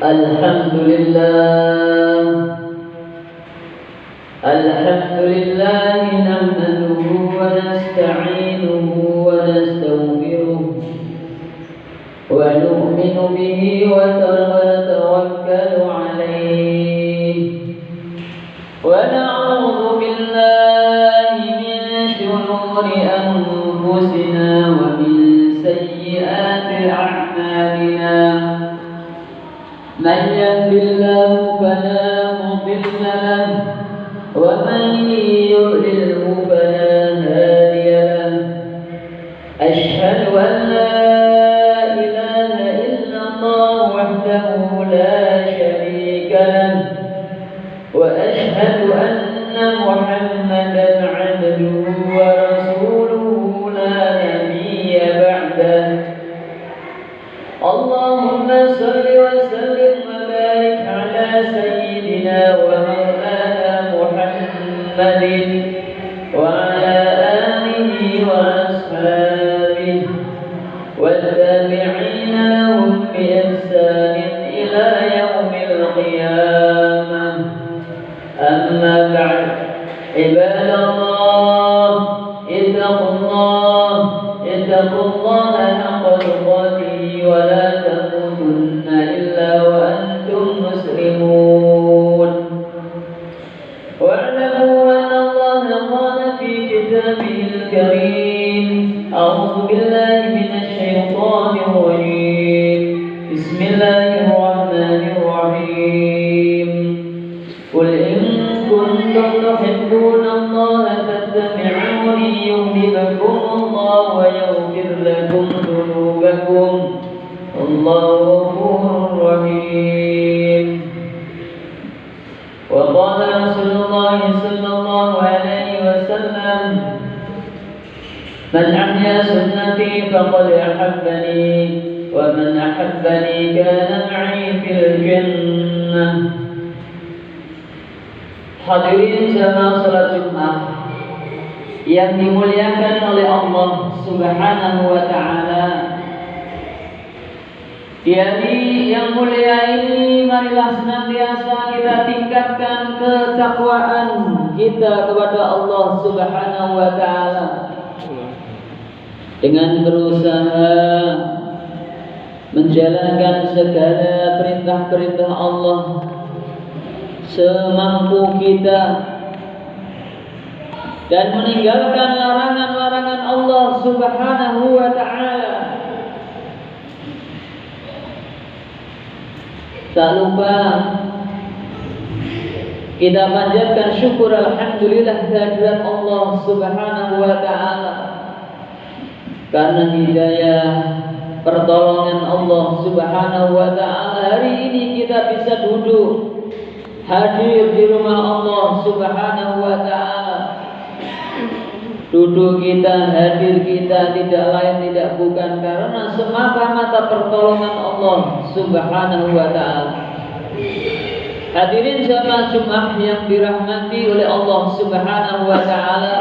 الحمد لله نحمده ونستعينه ونستغفره ونؤمن به ونتوكل عليه ونعوذ بالله من شرور أنفسنا ومن سيئات أعمالنا من يهد الله فلا مضل له ومن يضلله فلا هادي له أشهد أن لا إله إلا الله وحده لا شريك له وأشهد أن محمدا عبده ورسوله لا نبي بعده اللهم صل وسلم وبارك على سيدنا ومولانا محمد وعلى آله وأصحابه والتابعين لهم بإحسان إلى يوم القيامة أما بعد عباد الله اتقوا الله حق تقاته ولا تموتن إلا وأنتم مسلمون واعلموا أن الله قال في كتابه الكريم أعوذ بالله من الشيطان الرجيم بسم الله الرحمن الرحيم قل إن كنتم تحبون الله فاتبعوني يحببكم الله ويغفر لكم ذنوبكم الله غفور رحيم وقال رسول الله صلى الله عليه وسلم من أحيا سنتي فقد أحبني ومن أحبني كان معي في الجنة. Hadirin jamaah salat Jumat yang dimuliakan oleh Allah Subhanahu wa taala. Jadi yang mulia ini marilah senantiasa kita tingkatkan ketakwaan kita kepada Allah Subhanahu wa taala dengan berusaha menjalankan segala perintah-perintah Allah semampu kita dan meninggalkan larangan-larangan Allah Subhanahu wa taala. Tak lupa kita panjatkan syukur alhamdulillah kehadirat Allah Subhanahu wa taala karena hidayah pertolongan Allah Subhanahu wa taala hari ini kita bisa duduk hadir di rumah Allah Subhanahu wa taala. Duduk kita, hadir kita tidak lain tidak bukan karena semata-mata pertolongan Allah Subhanahu wa taala. Hadirin jamaah Jumat yang dirahmati oleh Allah Subhanahu wa taala.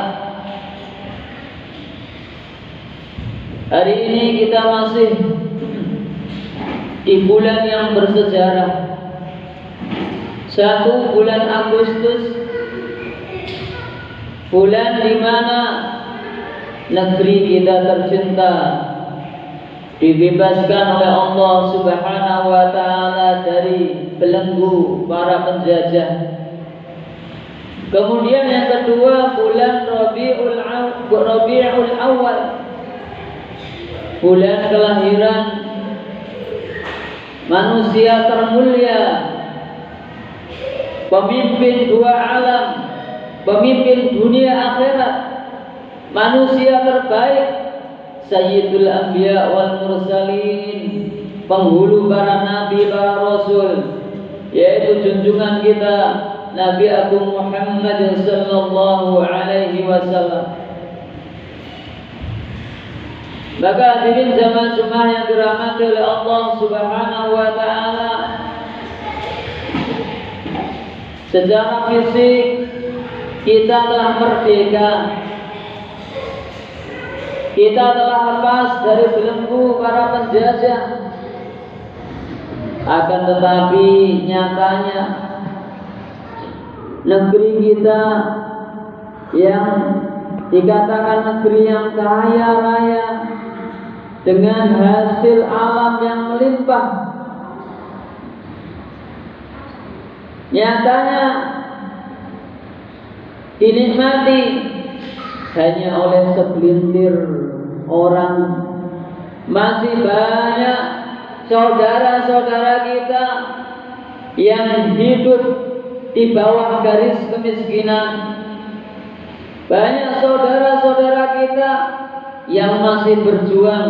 Hari ini kita masih di bulan yang bersejarah. 1 bulan Agustus, bulan di mana negeri kita tercinta dibebaskan oleh Allah Subhanahu wa taala dari belenggu para penjajah. Kemudian yang kedua bulan Rabiul Awal, bulan kelahiran manusia termulia, pemimpin dua alam, pemimpin dunia akhirat, manusia terbaik, Sayyidul Anbiya wal Mursalin, penghulu para nabi, para rasul, yaitu junjungan kita Nabi Agung Muhammad sallallahu alaihi wasallam. Maka hadirin jamaah Jumat yang dirahmati oleh Allah Subhanahu wa taala, secara fisik kita telah merdeka, kita telah lepas dari belenggu para penjajah. Akan tetapi nyatanya negeri kita yang dikatakan negeri yang kaya raya dengan hasil alam yang melimpah, nyatanya dinikmati hanya oleh segelintir orang. Masih banyak saudara-saudara kita yang hidup di bawah garis kemiskinan. Banyak saudara-saudara kita yang masih berjuang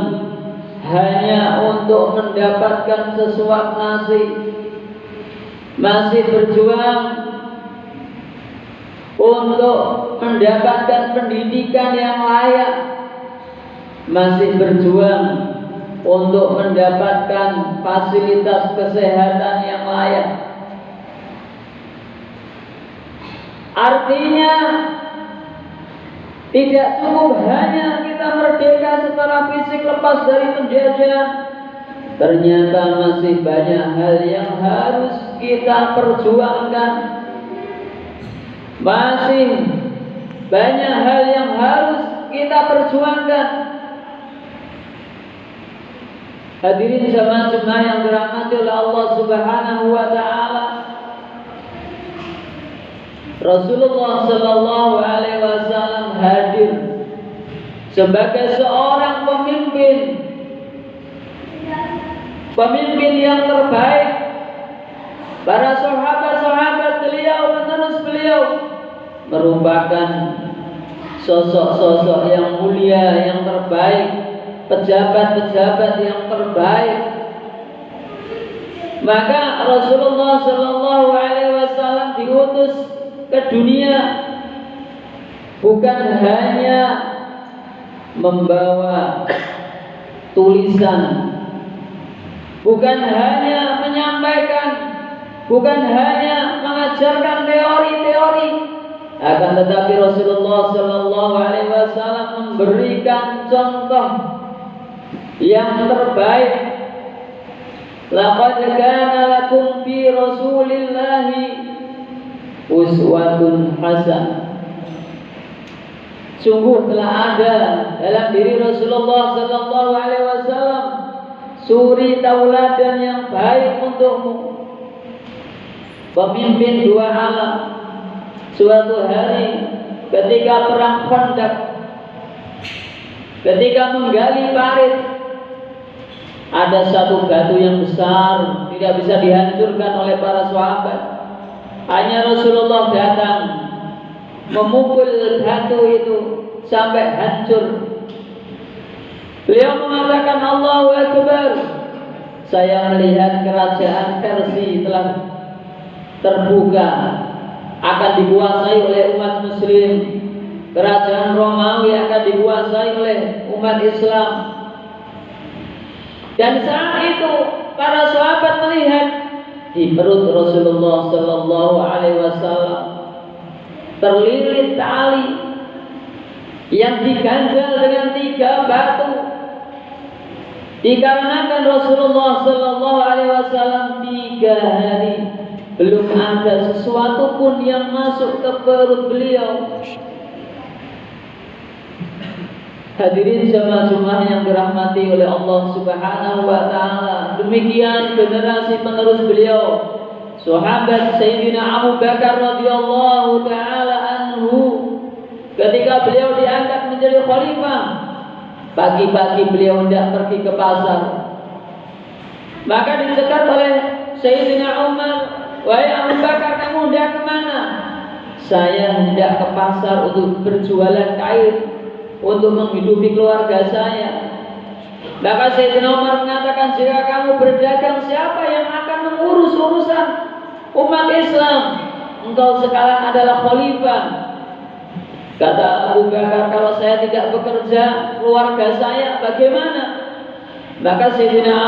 hanya untuk mendapatkan sesuap nasi, masih berjuang untuk mendapatkan pendidikan yang layak, masih berjuang untuk mendapatkan fasilitas kesehatan yang layak. Artinya tidak cukup hanya kita merdeka secara fisik lepas dari penjajah, ternyata masih banyak hal yang harus kita perjuangkan. Masih banyak hal yang harus kita perjuangkan. Hadirin jamaah yang dirahmati oleh Allah Subhanahu wa taala, Rasulullah sallallahu alaihi wasallam hadir sebagai seorang pemimpin yang terbaik. Para sahabat-sahabat beliau, penerus beliau merupakan sosok-sosok yang mulia, yang terbaik, pejabat-pejabat yang terbaik. Maka Rasulullah sallallahu alaihi wasallam diutus ke dunia bukan hanya membawa tulisan, bukan hanya menyampaikan, bukan hanya mengajarkan teori-teori, akan tetapi Rasulullah sallallahu alaihi wasallam memberikan contoh yang terbaik. Laqad kana lakum fi Rasulillahi uswatun hasanah. Sungguh telah ada dalam diri Rasulullah sallallahu alaihi wasallam suri tauladan yang baik untukmu. Pemimpin dua alam. Suatu hari ketika perang Khandaq, ketika menggali parit, ada satu batu yang besar tidak bisa dihancurkan oleh para sahabat. Hanya Rasulullah datang memukul batu itu sampai hancur. Beliau mengatakan, Allahu Akbar, saya melihat kerajaan Persia telah terbuka, akan dikuasai oleh umat muslim. Kerajaan Romawi akan dikuasai oleh umat Islam. Dan saat itu para sahabat melihat di perut Rasulullah sallallahu alaihi wasallam terlilit tali yang diganjal dengan 3 batu. Dikarenakan Rasulullah sallallahu alaihi wasallam 3 hari belum ada sesuatu pun yang masuk ke perut beliau. Hadirin jamaah yang dirahmati oleh Allah Subhanahu wa taala, demikian generasi penerus beliau, sahabat Sayyidina Abu Bakar radhiyallahu taala anhu. Ketika beliau diangkat menjadi khalifah, pagi-pagi beliau hendak pergi ke pasar. Maka dicegat oleh Sayyidina Umar, "Wahai Abu Bakar, kamu hendak kemana?" "Saya hendak ke pasar untuk berjualan kain, untuk menghidupi keluarga saya." Maka Sayyidina Umar mengatakan, "Jika kamu berdagang, siapa yang akan mengurus urusan umat Islam? Engkau sekarang adalah khalifah." Kata Abu Bakar, "Kalau saya tidak bekerja, keluarga saya bagaimana?" Maka Sayyidina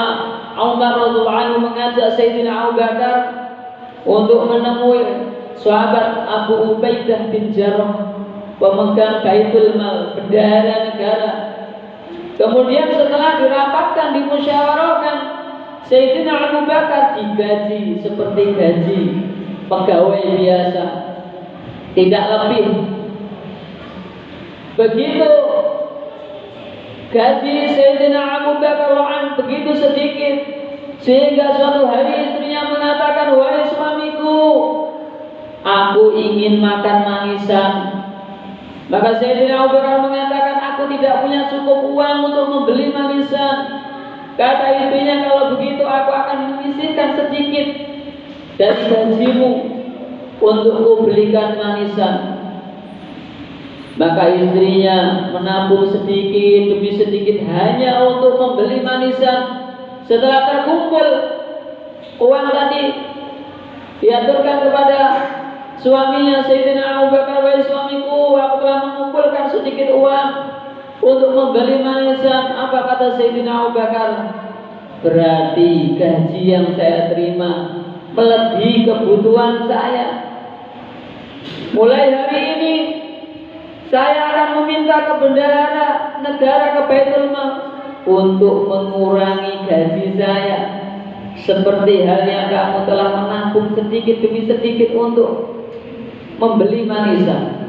Umar radhiyallahu anhu mengajak Sayyidina Abu Bakar untuk menemui sahabat Abu Ubaidah bin Jarrah, pemegang Baitul Mal, bendahara negara. Kemudian setelah dirapatkan, dimusyawarahkan, Sayyidina Abu Bakar digaji seperti gaji pegawai biasa, tidak lebih. Begitu gaji Sayyidina Abu Bakar begitu sedikit, sehingga suatu hari istrinya mengatakan, "Wahai suamiku, aku ingin makan manisan." Maka Sayyidina Abu Bakar mengatakan, "Aku tidak punya cukup uang untuk membeli manisan." Kata istrinya, "Kalau begitu aku akan menyisihkan sedikit dari gajimu untuk kubelikan manisan." Maka istrinya menabung sedikit demi sedikit hanya untuk membeli manisan. Setelah terkumpul uang tadi, diaturkan kepada suaminya Sayyidina Abu Bakar, "Wahai suamiku, aku telah mengumpulkan sedikit uang untuk membeli manisan." Apa kata Sayyidina Abu Bakar? "Berarti gaji yang saya terima melebihi kebutuhan saya. Mulai hari ini saya akan meminta ke bendahara negara, ke Baitul Mal, untuk mengurangi gaji saya, seperti halnya kamu telah menabung sedikit demi sedikit untuk membeli manisan."